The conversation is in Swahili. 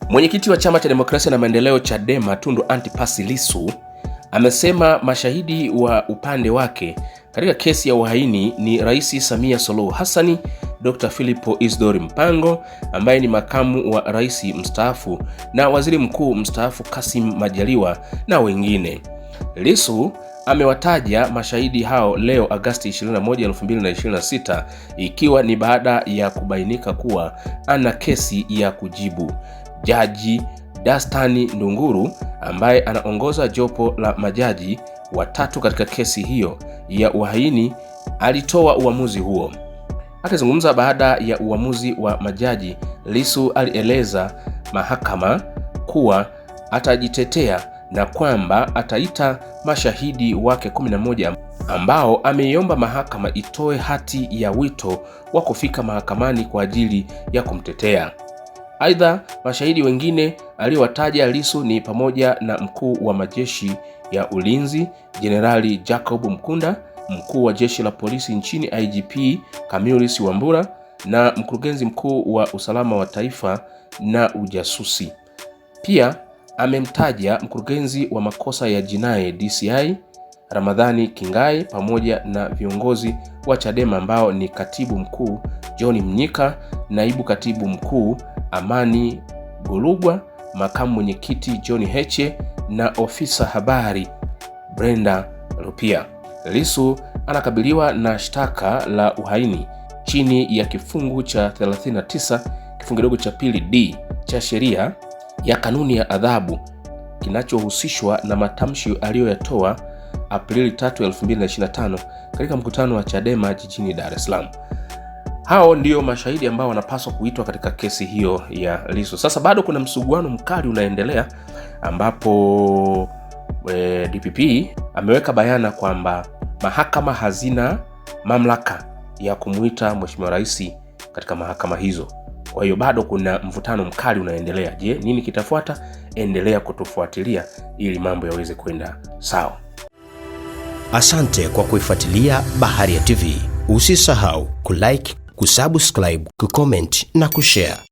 Mwenyekiti wa Chama cha Demokrasia na Maendeleo Chadema Tundu Antipas Lissu amesema mashahidi wa upande wake katika kesi ya uhaini ni Rais Samia Suluhu Hassan, Dr. Philip Isdor Mpango ambaye ni makamu wa rais mstaafu na waziri mkuu mstaafu Kassim Majaliwa na wengine. Lissu amewataja mashahidi hao leo Agosti 21, 2026 ikiwa ni baada ya kubainika kuwa ana kesi ya kujibu. Jaji Dastan Ndunguru ambaye anaongoza jopo la majaji watatu katika kesi hiyo ya uhaini alitoa uamuzi huo. Akizungumza baada ya uamuzi wa majaji, Lissu alieleza mahakama kuwa atajitetea na kwamba ataita mashahidi wake 11 ambao ameiomba mahakama itoe hati ya wito wa kufika mahakamani kwa ajili ya kumtetea. Aidha, mashahidi wengine aliowataja Lissu ni pamoja na mkuu wa majeshi ya ulinzi Jenerali Jacob Mkunda, mkuu wa jeshi la polisi nchini IGP Camillus Wambura na mkurugenzi mkuu wa usalama wa taifa na ujasusi. Pia amemtaja mkurugenzi wa makosa ya jinai DCI Ramadhani Kingai pamoja na viongozi wa Chadema ambao ni katibu mkuu John Mnyika, naibu katibu mkuu Amani Golugwa, makamu mwenyekiti John Heche na ofisa habari Brenda Rupia. Lissu anakabiliwa na shtaka la uhaini chini ya kifungu cha 39 kifungu kidogo cha pili D cha sheria ya kanuni ya adhabu kinachohusishwa na matamshi aliyoyatoa Aprili 3, 2025 katika mkutano wa Chadema jijini Dar es Salaam. Hao ndio mashahidi ambao wanapaswa kuitwa katika kesi hiyo ya Lissu. Sasa bado kuna msuguano mkali unaendelea ambapo DPP ameweka bayana kwamba mahakama hazina mamlaka ya kumuita Mheshimiwa Rais katika mahakama hizo. Kwa hiyo bado kuna mvutano mkali unaendelea. Je, nini kitafuata? Endelea kutufuatilia ili mambo yaweze kwenda sawa. Asante kwa kuifuatilia Baharia TV. Usisahau kulike, kusubscribe, kucomment na kushare.